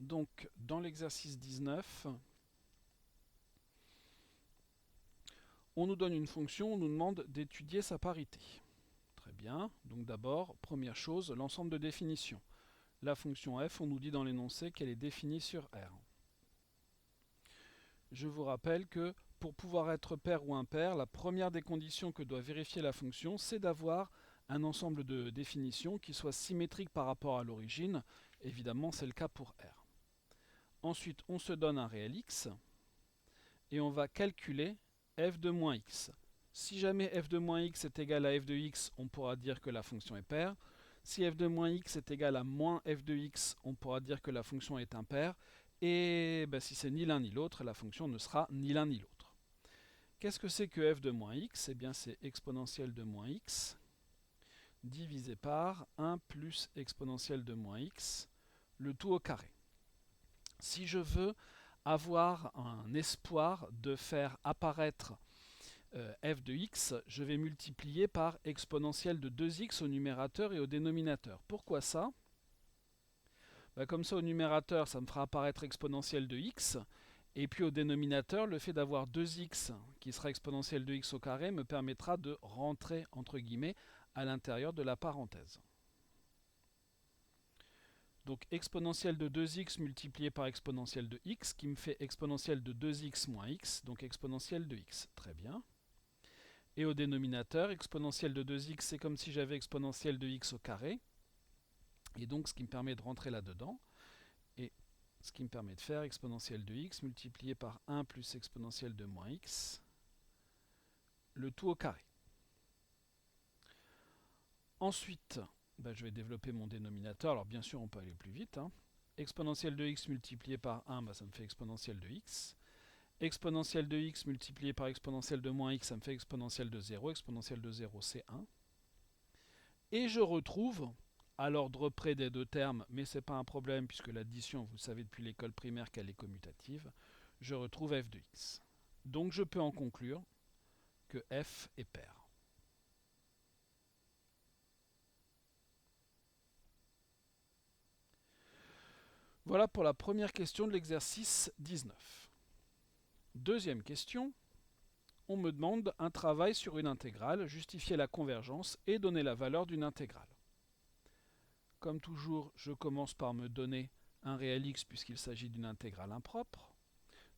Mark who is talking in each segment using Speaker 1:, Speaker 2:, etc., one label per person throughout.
Speaker 1: Donc, dans l'exercice 19, on nous donne une fonction, on nous demande d'étudier sa parité. Très bien. Donc d'abord, première chose, l'ensemble de définitions. La fonction f, on nous dit dans l'énoncé qu'elle est définie sur R. Je vous rappelle que pour pouvoir être pair ou impair, la première des conditions que doit vérifier la fonction, c'est d'avoir un ensemble de définitions qui soit symétrique par rapport à l'origine. Évidemment, c'est le cas pour R. Ensuite, on se donne un réel x et on va calculer f de moins x. Si jamais f de moins x est égal à f de x, on pourra dire que la fonction est paire. Si f de moins x est égal à moins f de x, on pourra dire que la fonction est impaire. Et si c'est ni l'un ni l'autre, la fonction ne sera ni l'un ni l'autre. Qu'est-ce que c'est que f de moins x? Eh bien, c'est exponentielle de moins x divisé par 1 plus exponentielle de moins x, le tout au carré. Si je veux avoir un espoir de faire apparaître f de x, je vais multiplier par exponentielle de 2x au numérateur et au dénominateur. Pourquoi ça? Comme ça, au numérateur, ça me fera apparaître exponentielle de x, et puis au dénominateur, le fait d'avoir 2x qui sera exponentielle de x au carré me permettra de rentrer, entre guillemets, à l'intérieur de la parenthèse. Donc exponentielle de 2x multiplié par exponentielle de x, qui me fait exponentielle de 2x moins x, donc exponentielle de x. Très bien. Et au dénominateur, exponentielle de 2x, c'est comme si j'avais exponentielle de x au carré. Et donc ce qui me permet de rentrer là-dedans. Et ce qui me permet de faire exponentielle de x multiplié par 1 plus exponentielle de moins x, le tout au carré. Ensuite, je vais développer mon dénominateur. Alors bien sûr, on peut aller plus vite. Exponentielle de x multiplié par 1, ça me fait exponentielle de x. Exponentielle de x multiplié par exponentielle de moins x, ça me fait exponentielle de 0. Exponentielle de 0, c'est 1. Et je retrouve, à l'ordre près des deux termes, mais ce n'est pas un problème puisque l'addition, vous savez depuis l'école primaire qu'elle est commutative, je retrouve f de x. Donc je peux en conclure que f est pair. Voilà pour la première question de l'exercice 19. Deuxième question, on me demande un travail sur une intégrale, justifier la convergence et donner la valeur d'une intégrale. Comme toujours, je commence par me donner un réel x puisqu'il s'agit d'une intégrale impropre,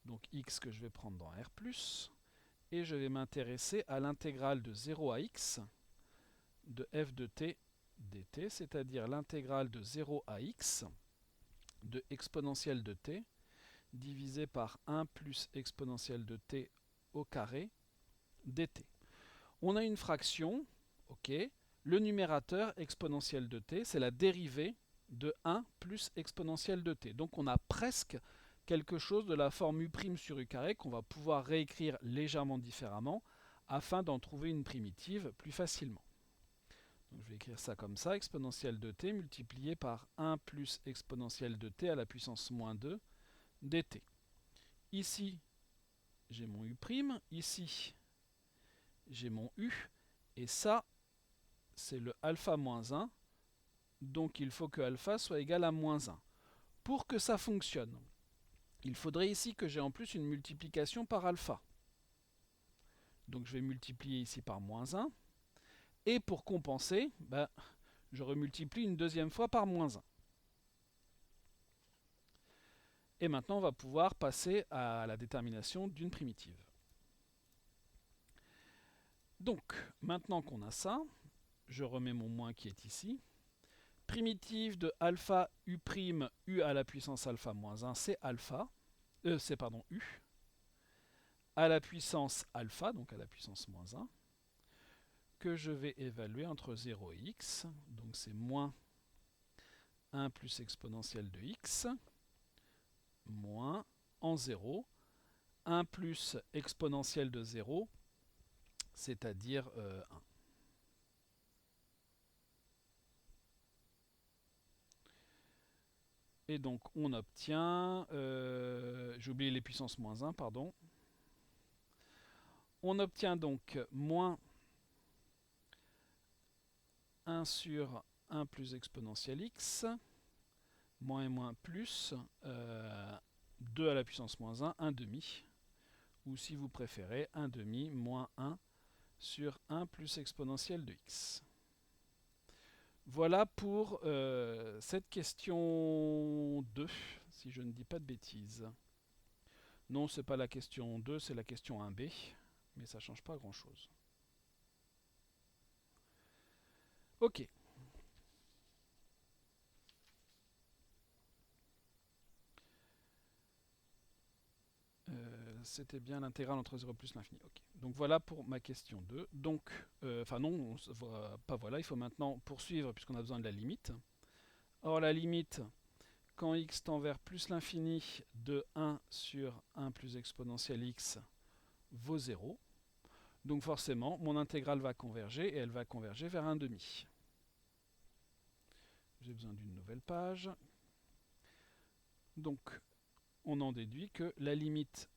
Speaker 1: donc x que je vais prendre dans R+, et je vais m'intéresser à l'intégrale de 0 à x de f de t dt, c'est-à-dire l'intégrale de 0 à x de exponentielle de t divisé par 1 plus exponentielle de t au carré dt. On a une fraction, ok, le numérateur exponentielle de t, c'est la dérivée de 1 plus exponentielle de t. Donc on a presque quelque chose de la forme u' sur u carré qu'on va pouvoir réécrire légèrement différemment afin d'en trouver une primitive plus facilement. Donc je vais écrire ça comme ça, exponentielle de t multiplié par 1 plus exponentielle de t à la puissance moins 2 dt. Ici, j'ai mon u', ici, j'ai mon u, et ça, c'est le alpha moins 1, donc il faut que alpha soit égal à moins 1. Pour que ça fonctionne, il faudrait ici que j'ai en plus une multiplication par alpha. Donc je vais multiplier ici par moins 1, et pour compenser, je remultiplie une deuxième fois par moins 1. Et maintenant, on va pouvoir passer à la détermination d'une primitive. Donc, maintenant qu'on a ça, je remets mon moins qui est ici. Primitive de alpha u', u à la puissance alpha moins 1, c'est alpha. C'est u. À la puissance alpha, donc à la puissance moins 1, que je vais évaluer entre 0 et x. Donc c'est moins 1 plus exponentielle de x, moins en 0, 1 plus exponentielle de 0, c'est-à-dire 1. Et donc on obtient, j'ai oublié les puissances moins 1, pardon. On obtient donc moins 1 sur 1 plus exponentielle x moins et moins plus 2 à la puissance moins 1, 1 demi, ou si vous préférez, 1 demi moins 1 sur 1 plus exponentielle de x. Voilà pour cette question 2, si je ne dis pas de bêtises. Non, ce n'est pas la question 2, c'est la question 1b, mais ça ne change pas grand-chose. Ok. C'était bien l'intégrale entre 0 plus l'infini. Okay. Donc voilà pour ma question 2. Donc, enfin non, pas voilà, il faut maintenant poursuivre puisqu'on a besoin de la limite. Or la limite, quand x tend vers plus l'infini de 1 sur 1 plus exponentielle x vaut 0. Donc forcément, mon intégrale va converger et elle va converger vers 1 demi. J'ai besoin d'une nouvelle page. Donc, on en déduit que la limite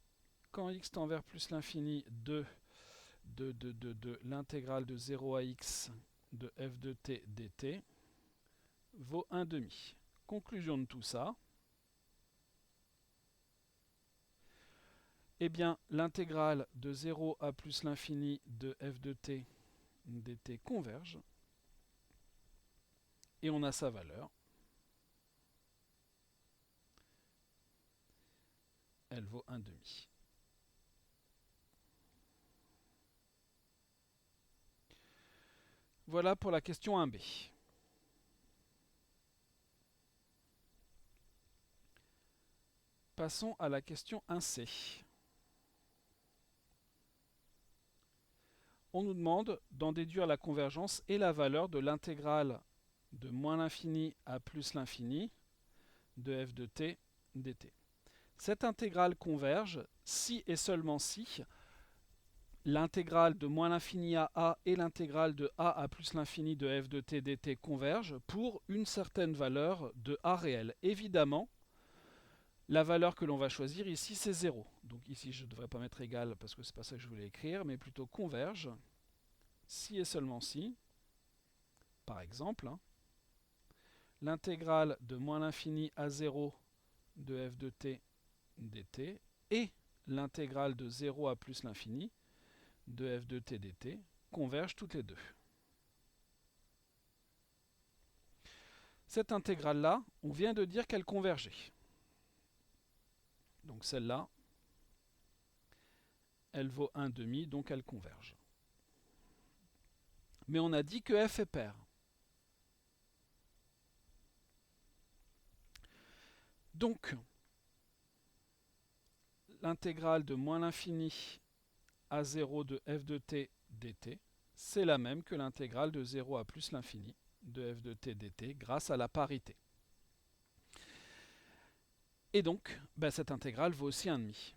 Speaker 1: quand x tend vers plus l'infini de l'intégrale de 0 à x de f de t dt vaut 1 demi. Conclusion de tout ça, eh bien l'intégrale de 0 à plus l'infini de f de t dt converge et on a sa valeur. Elle vaut 1 demi. Voilà pour la question 1b. Passons à la question 1c. On nous demande d'en déduire la convergence et la valeur de l'intégrale de moins l'infini à plus l'infini de f de t dt. Cette intégrale converge si et seulement si l'intégrale de moins l'infini à a et l'intégrale de a à plus l'infini de f de t dt convergent pour une certaine valeur de a réel. Évidemment, la valeur que l'on va choisir ici, c'est 0. Donc ici, je ne devrais pas mettre égal parce que ce n'est pas ça que je voulais écrire, mais plutôt converge si et seulement si, par exemple, l'intégrale de moins l'infini à 0 de f de t dt et l'intégrale de 0 à plus l'infini de f de t dt convergent toutes les deux. Cette intégrale-là, on vient de dire qu'elle convergeait. Donc celle-là, elle vaut 1 demi, donc elle converge. Mais on a dit que f est pair. Donc, l'intégrale de moins l'infini à 0 de f de t dt, c'est la même que l'intégrale de 0 à plus l'infini de f de t dt grâce à la parité. Et donc, cette intégrale vaut aussi 1 demi.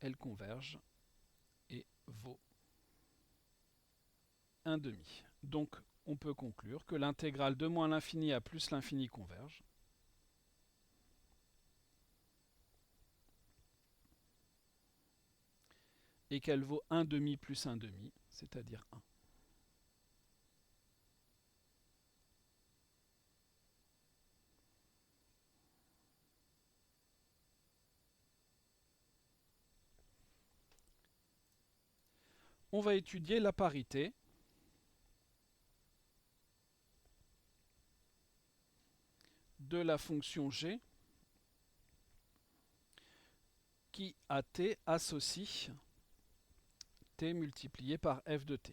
Speaker 1: Elle converge et vaut 1 demi. Donc, on peut conclure que l'intégrale de moins l'infini à plus l'infini converge. Et qu'elle vaut 1 demi plus 1 demi, c'est-à-dire 1. On va étudier la parité. De la fonction g qui à t associe t multiplié par f de t.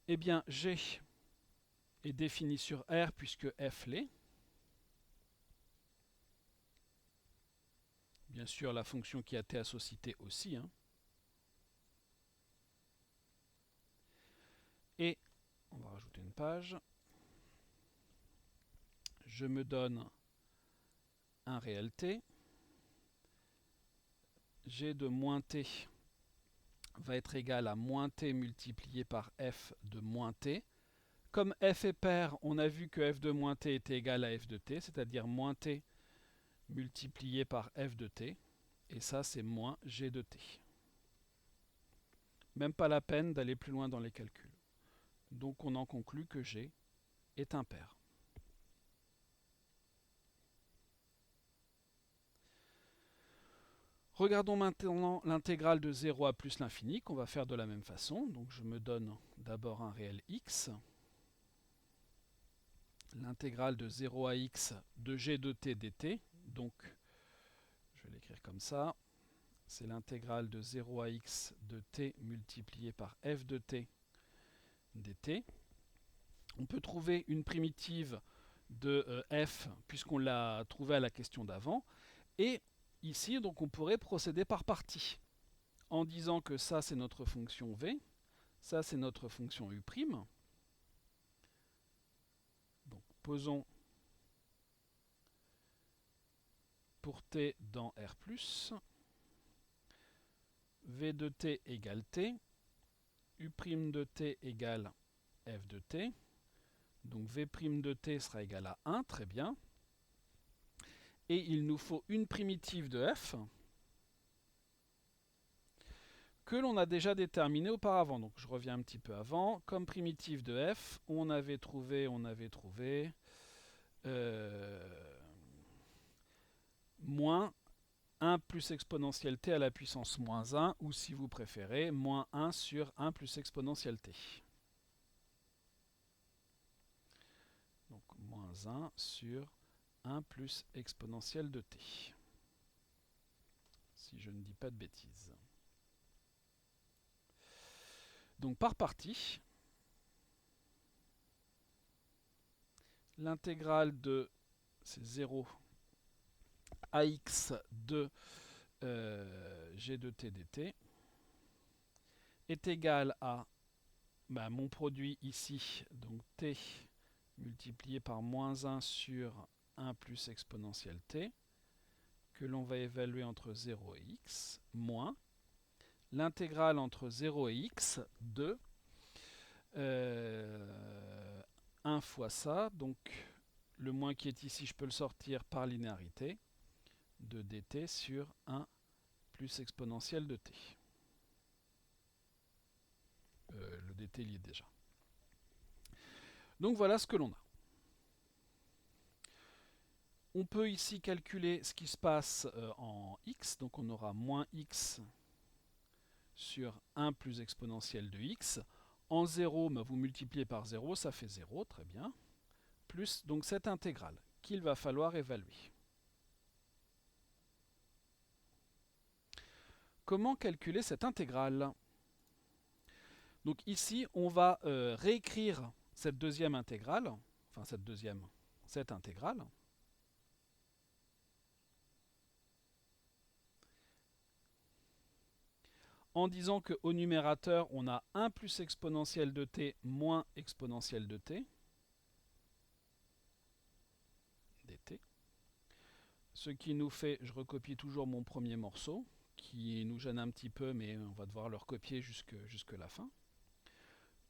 Speaker 1: Eh bien, g est défini sur R puisque f l'est. Bien sûr, la fonction qui a t associe t aussi. Et on va rajouter une page. Je me donne un réel t. G de moins t va être égal à moins t multiplié par f de moins t. Comme f est pair, on a vu que f de moins t était égal à f de t, c'est-à-dire moins t multiplié par f de t. Et ça, c'est moins g de t. Même pas la peine d'aller plus loin dans les calculs. Donc on en conclut que G est impair. Regardons maintenant l'intégrale de 0 à plus l'infini, qu'on va faire de la même façon. Donc je me donne d'abord un réel x. L'intégrale de 0 à x de g de t dt. Donc je vais l'écrire comme ça. C'est l'intégrale de 0 à x de t multiplié par f de t dt. On peut trouver une primitive de f puisqu'on l'a trouvé à la question d'avant. Et ici, donc, on pourrait procéder par parties en disant que ça c'est notre fonction v, ça c'est notre fonction u'. Donc posons pour t dans R+, v de t égale t, u' de t égale f de t, donc v' de t sera égal à 1, très bien. Et il nous faut une primitive de f que l'on a déjà déterminée auparavant. Donc je reviens un petit peu avant. Comme primitive de f, on avait trouvé moins 1 plus exponentielle t à la puissance moins 1, ou si vous préférez, moins 1 sur 1 plus exponentielle t. Donc moins 1 sur 1 plus exponentielle de t. Si je ne dis pas de bêtises. Donc par partie, l'intégrale de ces 0 ax de g de t dt est égal à mon produit ici, donc t multiplié par moins 1 sur 1 plus exponentielle t, que l'on va évaluer entre 0 et x, moins l'intégrale entre 0 et x de 1 fois ça, donc le moins qui est ici, je peux le sortir par linéarité, de dt sur 1 plus exponentielle de t. Le dt il y est déjà. Donc voilà ce que l'on a. On peut ici calculer ce qui se passe en x, donc on aura moins x sur 1 plus exponentielle de x. En 0, vous multipliez par 0, ça fait 0, très bien. Plus donc cette intégrale qu'il va falloir évaluer. Comment calculer cette intégrale? Donc ici, on va réécrire cette deuxième intégrale, enfin cette intégrale. En disant qu'au numérateur, on a 1 plus exponentielle de t moins exponentielle de t, dt. Ce qui nous fait, je recopie toujours mon premier morceau, qui nous gêne un petit peu, mais on va devoir le recopier jusque la fin.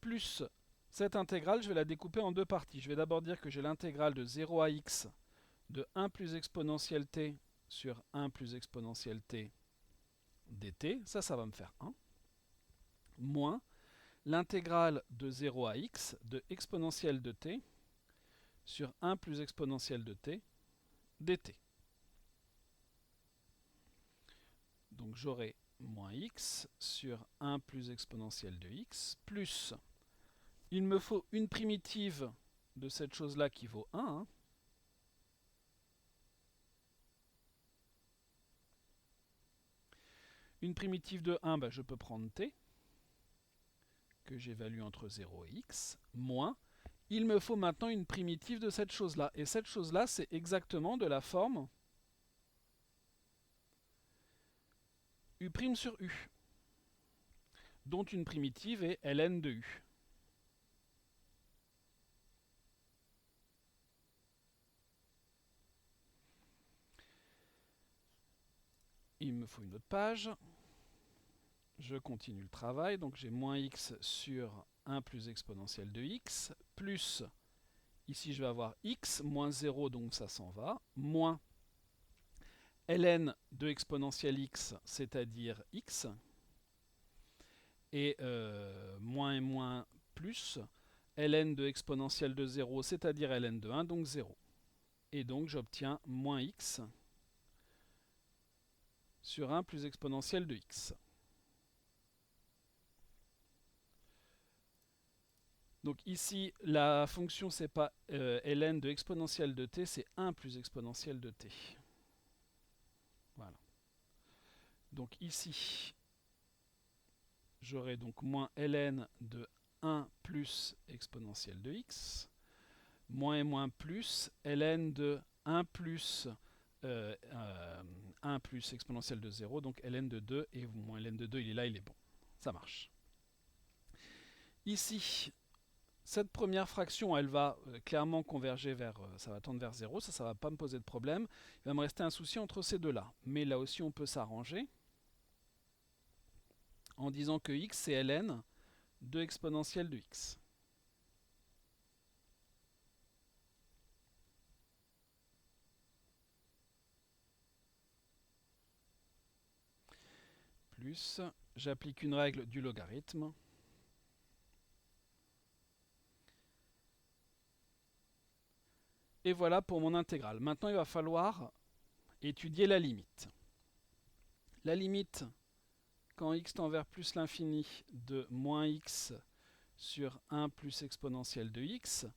Speaker 1: Plus cette intégrale, je vais la découper en deux parties. Je vais d'abord dire que j'ai l'intégrale de 0 à x de 1 plus exponentielle t sur 1 plus exponentielle t dt, ça va me faire 1, moins l'intégrale de 0 à x de exponentielle de t sur 1 plus exponentielle de t dt. Donc j'aurai moins x sur 1 plus exponentielle de x, plus, il me faut une primitive de cette chose-là qui vaut 1, hein. Une primitive de 1, je peux prendre t, que j'évalue entre 0 et x, moins, il me faut maintenant une primitive de cette chose-là. Et cette chose-là, c'est exactement de la forme u' sur u, dont une primitive est ln de u. Il me faut une autre page. Je continue le travail, donc j'ai moins x sur 1 plus exponentielle de x, plus, ici je vais avoir x, moins 0, donc ça s'en va, moins ln de exponentielle x, c'est-à-dire x, et moins et moins plus, ln de exponentielle de 0, c'est-à-dire ln de 1, donc 0. Et donc j'obtiens moins x sur 1 plus exponentielle de x. Donc ici, la fonction, c'est pas ln de exponentielle de t, c'est 1 plus exponentielle de t. Voilà. Donc ici, j'aurai donc moins ln de 1 plus exponentielle de x, moins et moins plus ln de 1 plus 1 plus exponentielle de 0, donc ln de 2, et moins ln de 2, il est là, il est bon. Ça marche. Ici, cette première fraction, elle va clairement converger vers, ça va tendre vers 0, ça va pas me poser de problème. Il va me rester un souci entre ces deux-là. Mais là aussi, on peut s'arranger en disant que x, c'est ln de exponentielle de x. Plus, j'applique une règle du logarithme. Et voilà pour mon intégrale. Maintenant, il va falloir étudier la limite. La limite, quand x tend vers plus l'infini, de moins x sur 1 plus exponentielle de x,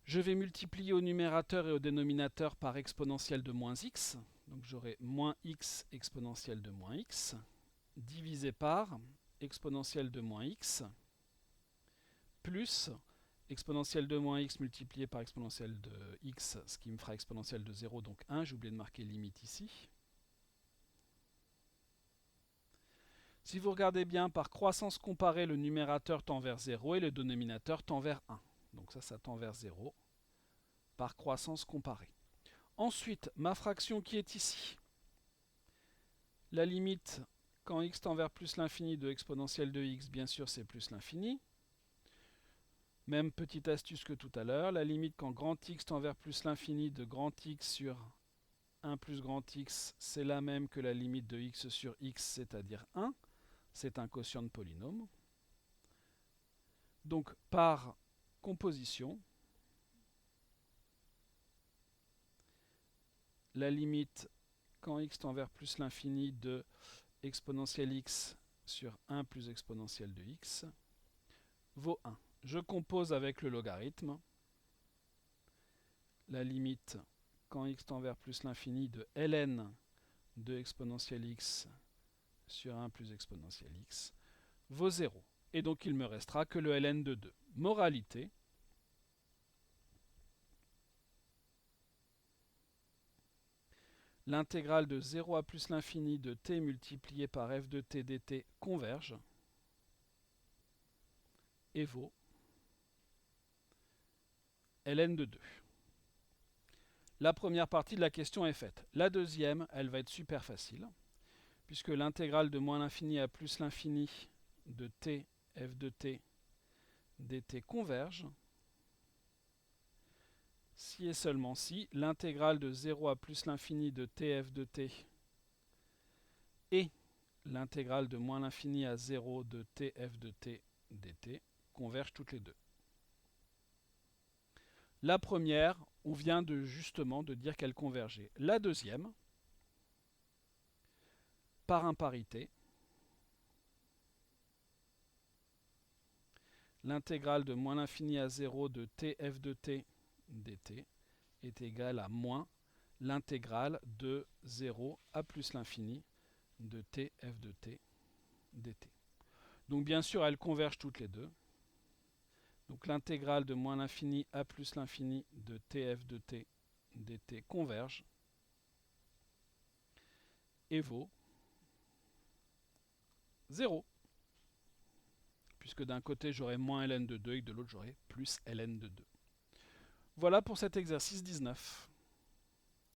Speaker 1: je vais multiplier au numérateur et au dénominateur par exponentielle de moins x. Donc j'aurai moins x exponentielle de moins x, divisé par exponentielle de moins x, plus exponentielle de moins x multiplié par exponentielle de x, ce qui me fera exponentielle de 0, donc 1. J'ai oublié de marquer limite ici. Si vous regardez bien, par croissance comparée, le numérateur tend vers 0 et le dénominateur tend vers 1. Donc ça tend vers 0 par croissance comparée. Ensuite, ma fraction qui est ici, la limite quand x tend vers plus l'infini de exponentielle de x, bien sûr c'est plus l'infini. Même petite astuce que tout à l'heure, la limite quand grand x tend vers plus l'infini de grand x sur 1 plus grand x, c'est la même que la limite de x sur x, c'est-à-dire 1. C'est un quotient de polynôme. Donc par composition, la limite quand x tend vers plus l'infini de exponentielle x sur 1 plus exponentielle de x vaut 1. Je compose avec le logarithme. La limite quand x tend vers plus l'infini de ln de exponentielle x sur 1 plus exponentielle x vaut 0. Et donc il me restera que le ln de 2. Moralité, l'intégrale de 0 à plus l'infini de t multiplié par f de t dt converge et vaut ln de 2. La première partie de la question est faite. La deuxième, elle va être super facile, puisque l'intégrale de moins l'infini à plus l'infini de t f de t dt converge si et seulement si l'intégrale de 0 à plus l'infini de tf de t et l'intégrale de moins l'infini à 0 de tf de t dt convergent toutes les deux. La première, on vient justement de dire qu'elle convergeait. La deuxième, par imparité, l'intégrale de moins l'infini à 0 de tf de t dt est égale à moins l'intégrale de 0 à plus l'infini de tf de t dt. Donc bien sûr, elles convergent toutes les deux. Donc l'intégrale de moins l'infini à plus l'infini de tf de t dt converge et vaut 0. Puisque d'un côté j'aurai moins ln de 2 et que de l'autre j'aurai plus ln de 2. Voilà pour cet exercice 19.